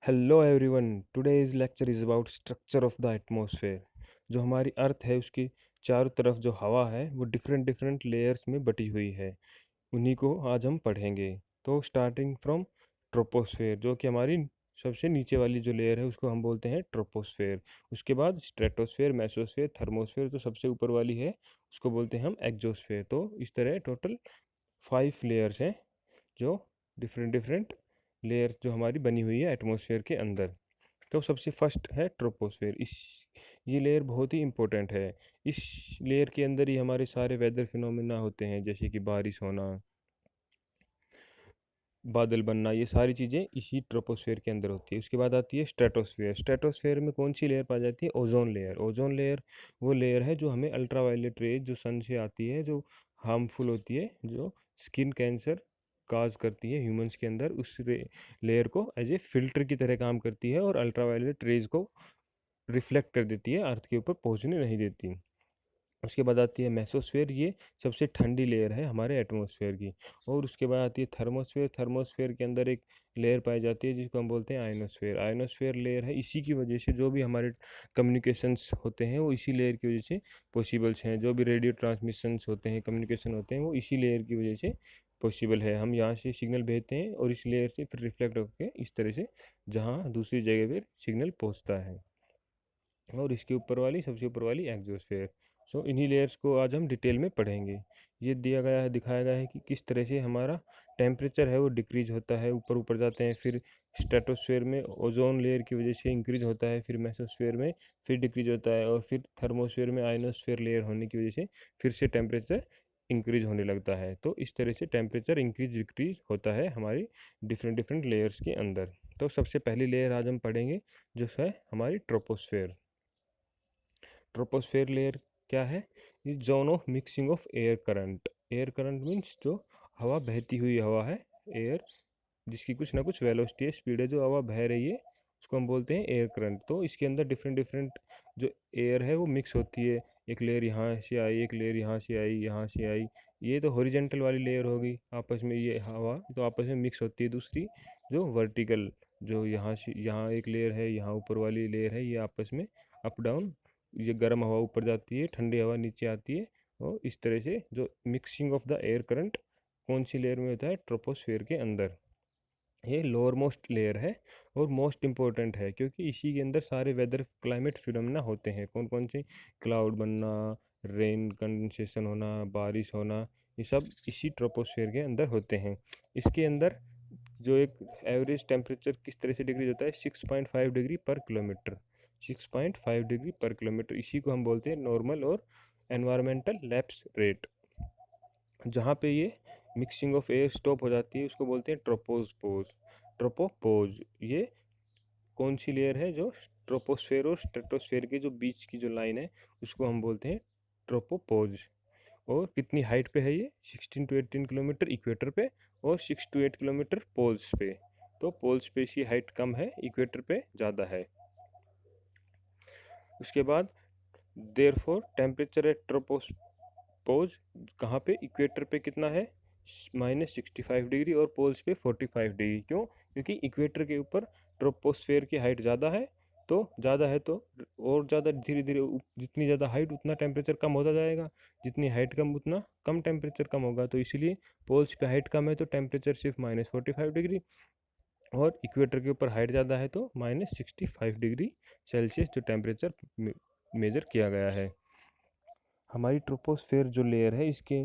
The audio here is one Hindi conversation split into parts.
Hello everyone, today's lecture is about structure of the atmosphere. जो हमारी अर्थ है उसकी चारों तरफ जो हवा है वो डिफरेंट डिफरेंट लेयर्स में बटी हुई है। उन्हीं को आज हम पढ़ेंगे। तो स्टार्टिंग फ्रॉम ट्रोपोस्फेयर, जो कि हमारी सबसे नीचे वाली जो लेयर है उसको हम बोलते हैं ट्रोपोस्फेयर। उसके बाद स्ट्रेटोस्फेयर, मेसोस्फेयर, थर्मोस्फेयर, जो सबसे ऊपर वाली है उसको बोलते हैं हम एक्जोस्फेयर। तो इस तरह टोटल 5 लेयर्स हैं, जो डिफरेंट डिफरेंट लेयर जो हमारी बनी हुई है एटमॉस्फेयर के अंदर। तो सबसे फर्स्ट है ट्रोपोस्फेयर। इस ये लेयर बहुत ही इंपॉर्टेंट है। इस लेयर के अंदर ही हमारे सारे वेदर फिनोमेना होते हैं, जैसे कि बारिश होना, बादल बनना, ये सारी चीज़ें इसी ट्रोपोस्फेयर के अंदर होती है। उसके बाद आती है स्ट्रेटोस्फेयर। स्ट्रेटोस्फेयर में कौन सी लेयर पाई जाती है? Ozone layer. ओजोन लेयर वो लेयर है जो हमें अल्ट्रावायलेट रेज जो सन से आती है, जो हार्मफुल होती है, जो स्किन कैंसर काज करती है ह्यूमंस के अंदर, उस लेयर को एज ए फिल्टर की तरह काम करती है और अल्ट्रावायलेट रेज को रिफ्लेक्ट कर देती है, अर्थ के ऊपर पहुंचने नहीं देती। उसके बाद आती है मेसोस्फेयर। ये सबसे ठंडी लेयर है हमारे एटमॉस्फेयर की। और उसके बाद आती है थर्मोस्फेयर। थर्मोस्फेयर के अंदर एक लेयर पाई जाती है जिसको हम बोलते हैं आयनोस्फेयर। आयनोस्फेयर लेयर है, इसी की वजह से जो भी हमारे कम्युनिकेशंस होते हैं वो इसी लेयर की वजह से पॉसिबल्स हैं। जो भी रेडियो ट्रांसमिशंस होते हैं, कम्युनिकेशन होते हैं, वो इसी लेयर की वजह से पॉसिबल है। हम यहाँ से सिग्नल भेजते हैं और इस लेयर से फिर रिफ्लेक्ट होकर इस तरह से जहाँ दूसरी जगह पर सिग्नल पहुँचता है। और इसके ऊपर वाली, सबसे ऊपर वाली एग्जोस्फेयर। सो इन्हीं लेयर्स को आज हम डिटेल में पढ़ेंगे। ये दिया गया है, दिखाया गया है कि किस तरह से हमारा टेम्परेचर है वो डिक्रीज होता है, ऊपर ऊपर जाते हैं, फिर स्ट्रेटोस्फेयर में ओजोन लेयर की वजह से इंक्रीज होता है, फिर मेसोस्फेयर में फिर डिक्रीज होता है, और फिर थर्मोस्फेयर में आयनोस्फेयर लेयर होने की वजह से फिर से टेम्परेचर इंक्रीज होने लगता है। तो इस तरह से टेम्परेचर इंक्रीज डिक्रीज होता है हमारी डिफरेंट डिफरेंट लेयर्स के अंदर। तो सबसे पहली लेयर आज हम पढ़ेंगे जो है हमारी ट्रोपोस्फेयर। ट्रोपोस्फेयर लेयर क्या है? ये zone of mixing of air current. Air current means जो हवा बहती हुई हवा है, एयर जिसकी कुछ ना कुछ वेलोसिटी है, स्पीड है, जो हवा बह रही है, उसको हम बोलते हैं एयर करंट। तो इसके अंदर डिफरेंट डिफरेंट जो एयर है वो मिक्स होती है। एक लेयर यहाँ से आई, एक लेयर यहाँ से आई, यहाँ से आई। ये तो हॉरिजेंटल वाली लेयर होगी, आपस में ये हवा तो आपस में मिक्स होती है। दूसरी जो वर्टिकल, जो यहाँ से यहाँ एक लेयर है, यहाँ ऊपर वाली लेयर है, ये आपस में अप डाउन, ये गर्म हवा ऊपर जाती है, ठंडी हवा नीचे आती है। और इस तरह से जो mixing of the air current कौन सी लेयर में होता है? ट्रोपोस्फेयर के अंदर। ये लोअर मोस्ट लेयर है और मोस्ट इम्पोर्टेंट है, क्योंकि इसी के अंदर सारे वेदर क्लाइमेट फिनोमेना होते हैं। कौन कौन से? क्लाउड बनना, रेन कंडेंसेशन होना, बारिश होना, ये सब इसी ट्रोपोस्फेयर के अंदर होते हैं। इसके अंदर जो एक एवरेज टेम्परेचर किस तरह से डिग्री होता है? 6.5 डिग्री पर किलोमीटर। 6.5 डिग्री पर किलोमीटर, इसी को हम बोलते हैं नॉर्मल और एनवायरमेंटल लैप्स रेट। जहाँ पे ये मिक्सिंग ऑफ एयर स्टॉप हो जाती है उसको बोलते हैं ट्रोपोस्पोज। ट्रोपोपोज ये कौन सी लेयर है? जो ट्रोपोस्फेयर और स्ट्रेटोस्फेयर के जो बीच की जो लाइन है उसको हम बोलते हैं ट्रोपोपोज। और कितनी हाइट पे है ये? 16 to 18 किलोमीटर इक्वेटर पे और 6 to 8 किलोमीटर पोल्स पे। तो पोल्स पे इसकी हाइट कम है, इक्वेटर पे ज़्यादा है। उसके बाद देयरफॉर टेम्परेचर एट ट्रोपोज कहाँ पे? इक्वेटर पे कितना है? -65 डिग्री और पोल्स पे 45 डिग्री। क्यों? क्योंकि इक्वेटर के ऊपर ट्रोपोस्फेयर की हाइट ज़्यादा है, तो ज़्यादा है तो और ज़्यादा धीरे धीरे जितनी ज़्यादा हाइट उतना टेम्परेचर कम होता जाएगा, जितनी हाइट कम उतना कम टेम्परेचर कम होगा। तो इसीलिए पोल्स पे हाइट कम है तो टेम्परेचर सिर्फ -45 डिग्री, और इक्वेटर के ऊपर हाइट ज़्यादा है तो -65 डिग्री सेल्सियस जो टेम्परेचर मेजर किया गया है। हमारी ट्रोपोस्फेयर जो लेयर है इसके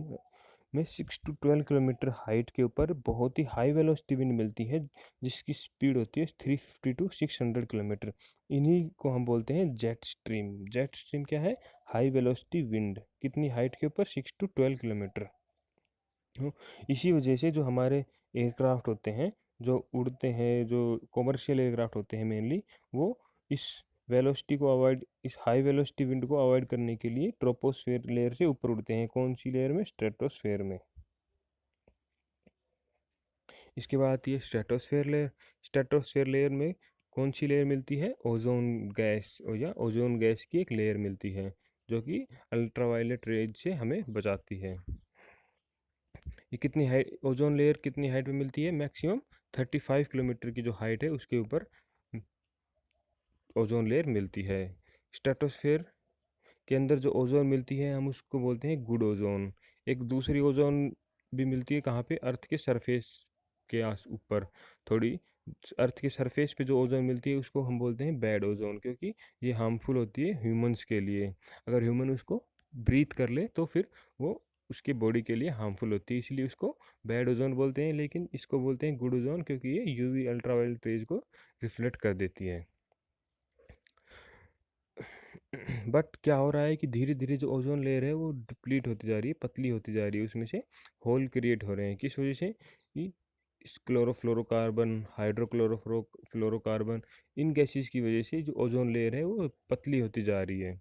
में 6 to 12 किलोमीटर हाइट के ऊपर बहुत ही हाई वेलोसिटी विंड मिलती है, जिसकी स्पीड होती है 350 to 600 किलोमीटर। इन्हीं को हम बोलते हैं जेट स्ट्रीम। जेट स्ट्रीम क्या है? High velocity wind. कितनी हाइट के ऊपर? 6 to 12 किलोमीटर। इसी वजह से जो हमारे एयरक्राफ्ट होते हैं, जो उड़ते हैं, जो कॉमर्शियल एयरक्राफ्ट होते हैं मेनली, वो इस वेलोसिटी को अवॉइड, इस हाई वेलोसिटी विंड को अवॉइड करने के लिए ट्रोपोस्फेयर लेयर से ऊपर उड़ते हैं। कौन सी लेयर में? स्ट्रेटोस्फेयर में। इसके बाद आती है स्ट्रेटोस्फेयर लेयर। स्ट्रेटोस्फेयर लेयर में कौन सी लेयर मिलती है? ओजोन गैस, या ओजोन गैस की एक लेयर मिलती है जो कि अल्ट्रावायलेट रेज से हमें बचाती है। ये कितनी हाइट, ओजोन लेयर कितनी हाइट पे मिलती है? मैक्सिमम 35 किलोमीटर की जो हाइट है उसके ऊपर ओजोन लेयर मिलती है। स्ट्रेटोस्फेयर के अंदर जो ओजोन मिलती है हम उसको बोलते हैं गुड ओजोन। एक दूसरी ओजोन भी मिलती है कहाँ पे, अर्थ के सरफेस के आस ऊपर थोड़ी, अर्थ के सरफेस पे जो ओजोन मिलती है उसको हम बोलते हैं बैड ओजोन, क्योंकि ये हार्मफुल होती है ह्यूमंस के लिए। अगर ह्यूमन उसको ब्रीथ कर ले तो फिर वो उसके बॉडी के लिए हार्मफुल होती है, इसलिए उसको बैड ओजोन बोलते हैं। लेकिन इसको बोलते हैं गुड ओजोन क्योंकि ये यूवी अल्ट्रावायलेट रेज को रिफ्लेक्ट कर देती है। बट क्या हो रहा है कि धीरे धीरे जो ओजोन लेयर है वो डिप्लीट होती जा रही है, पतली होती जा रही है, उसमें से होल क्रिएट हो रहे हैं। किस वजह से कि इस क्लोरोफ्लोरोकार्बन, हाइड्रोक्लोरोफ्लोरोकार्बन, इन गैसेस की वजह से जो ओजोन लेयर है वो पतली होती जा रही है,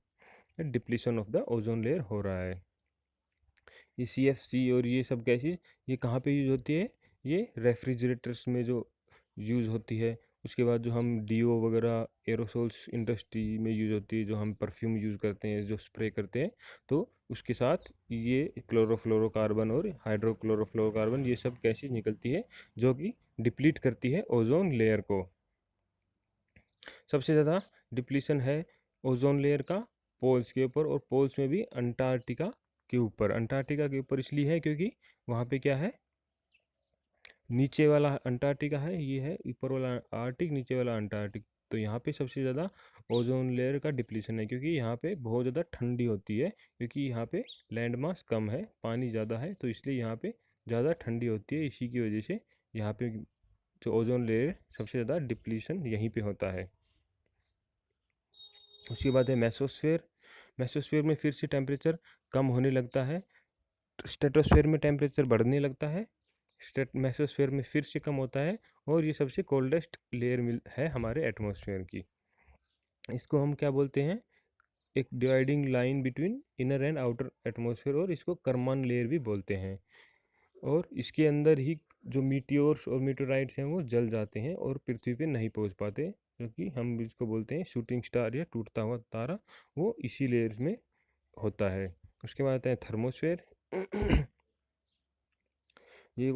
depletion of the ozone layer हो रहा है। ये CFC और ये सब गैसेस ये कहाँ पे यूज होती है, ये रेफ्रिजरेटर्स में जो यूज़ होती है। उसके बाद जो हम डीओ वगैरह एरोसोल्स इंडस्ट्री में यूज़ होती है, जो हम परफ्यूम यूज़ करते हैं, जो स्प्रे करते हैं, तो उसके साथ ये क्लोरोफ्लोरोकार्बन और हाइड्रोक्लोरोफ्लोरोकार्बन ये सब गैसेस निकलती है जो कि डिप्लीट करती है ओजोन लेयर को। सबसे ज़्यादा डिप्लीशन है ओजोन लेयर का पोल्स के ऊपर, और पोल्स में भी अंटार्कटिका के ऊपर। अंटार्कटिका के ऊपर इसलिए है क्योंकि वहाँ पे क्या है, नीचे वाला अंटार्कटिका है, ये है ऊपर वाला आर्टिक, नीचे वाला अंटार्कटिक। तो यहाँ पे सबसे ज़्यादा ओजोन लेयर का डिप्लीशन है क्योंकि यहाँ पे बहुत ज़्यादा ठंडी होती है, क्योंकि यहाँ पे लैंड मास कम है, पानी ज़्यादा है, तो इसलिए यहाँ पे ज़्यादा ठंडी होती है। इसी की वजह से यहाँ पे जो ओजोन लेयर सबसे ज़्यादा डिप्लीशन यहीं पे होता है। उसके बाद है मेसोस्फेयर। मेसोस्फेयर में फिर से टेम्परेचर कम होने लगता है, स्ट्रेटोस्फेयर में टेम्परेचर बढ़ने लगता है, मेसोस्फेयर में फिर से कम होता है, और ये सबसे कोल्डेस्ट लेयर है हमारे एटमॉस्फेयर की। इसको हम क्या बोलते हैं, एक dividing line between inner and outer atmosphere, और इसको करमान लेयर भी बोलते हैं। और इसके अंदर ही जो मीटियोर्स और मीटोराइट्स हैं वो जल जाते हैं और पृथ्वी पे नहीं पहुंच पाते, क्योंकि हम इसको बोलते हैं शूटिंग स्टार या टूटता हुआ तारा, वो इसी लेयर में होता है। उसके बाद आता है थर्मोस्फेयर। ये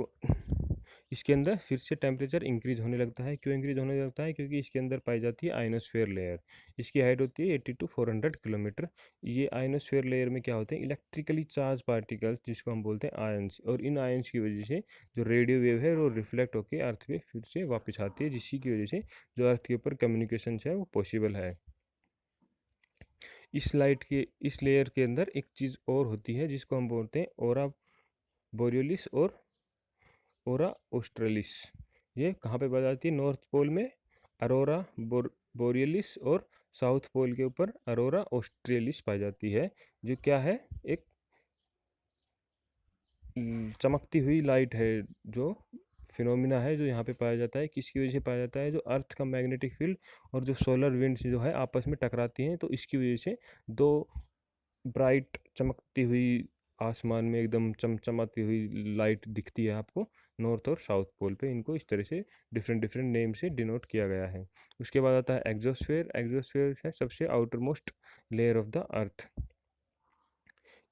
इसके अंदर फिर से टेम्परेचर इंक्रीज होने लगता है। क्यों इंक्रीज होने लगता है, क्योंकि इसके अंदर पाई जाती है आयनोस्फेयर लेयर। इसकी हाइट होती है 80 to 400 किलोमीटर। ये आयनोस्फेयर लेयर में क्या होते हैं, इलेक्ट्रिकली चार्ज पार्टिकल्स, जिसको हम बोलते हैं आयंस, और इन आयंस की वजह से जो रेडियो वेव है वो रिफ्लेक्ट होकर अर्थ पे फिर से वापस आती है, जिसकी की वजह से जो अर्थ के ऊपर कम्युनिकेशन है वो पॉसिबल है। इस लेयर के अंदर एक चीज़ और होती है जिसको हम बोलते हैं ओरा बोरियोलिस और ओरा ऑस्ट्रेलिस। ये कहाँ पे पाई जाती है, नॉर्थ पोल में अरोरा बोरियलिस, और साउथ पोल के ऊपर अरोरा ऑस्ट्रेलिस पाई जाती है, जो क्या है, एक चमकती हुई लाइट है, जो फिनोमिना है जो यहाँ पे पाया जाता है। किसकी वजह से पाया जाता है, जो अर्थ का मैग्नेटिक फील्ड और जो सोलर विंड्स जो है आपस में टकराती हैं, तो इसकी वजह से दो ब्राइट चमकती हुई आसमान में एकदम चमचमाती हुई लाइट दिखती है आपको नॉर्थ और साउथ पोल पे। इनको इस तरह से डिफरेंट डिफरेंट नेम से डिनोट किया गया है। उसके बाद आता है एग्जोस्फेयर। एग्जोस्फेयर है सबसे outer most layer of the earth.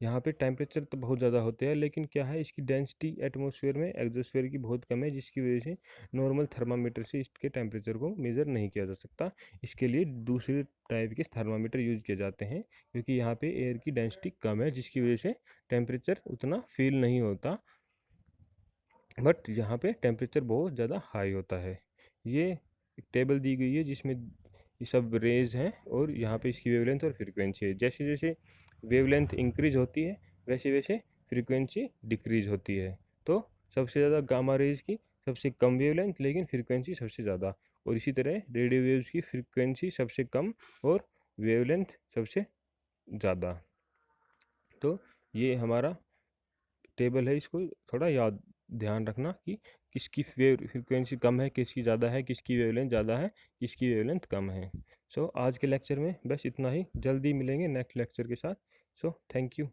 यहाँ पे टेम्परेचर तो बहुत ज़्यादा होते हैं, लेकिन क्या है, इसकी डेंसिटी एटमॉस्फेयर में एग्जोस्फेयर की बहुत कम है, जिसकी वजह से नॉर्मल थर्मामीटर से इसके टेम्परेचर को मेज़र नहीं किया जा सकता। इसके लिए दूसरे टाइप के थर्मामीटर यूज किए जाते हैं, क्योंकि यहाँ पे एयर की डेंसिटी कम है, जिसकी वजह से टेम्परेचर उतना फील नहीं होता। बट यहाँ पे टेम्परेचर बहुत ज़्यादा हाई होता है। ये एक टेबल दी गई है जिसमें ये सब रेज हैं, और यहाँ पे इसकी वेवलेंथ और फ्रीक्वेंसी है। जैसे जैसे वेवलेंथ इंक्रीज होती है वैसे वैसे फ्रीक्वेंसी डिक्रीज होती है। तो सबसे ज़्यादा गामा रेज की सबसे कम वेवलेंथ लेकिन फ्रीक्वेंसी सबसे ज़्यादा, और इसी तरह रेडियो वेव्स की फ्रीक्वेंसी सबसे कम और वेवलेंथ सबसे ज़्यादा। तो ये हमारा टेबल है, इसको थोड़ा याद ध्यान रखना कि किसकी वेव फ्रिक्वेंसी कम है, किसकी ज़्यादा है, किसकी वेवलेंथ ज़्यादा है, किसकी वेवलेंथ कम है। सो आज के लेक्चर में बस इतना ही, जल्दी मिलेंगे नेक्स्ट लेक्चर के साथ। So thank you.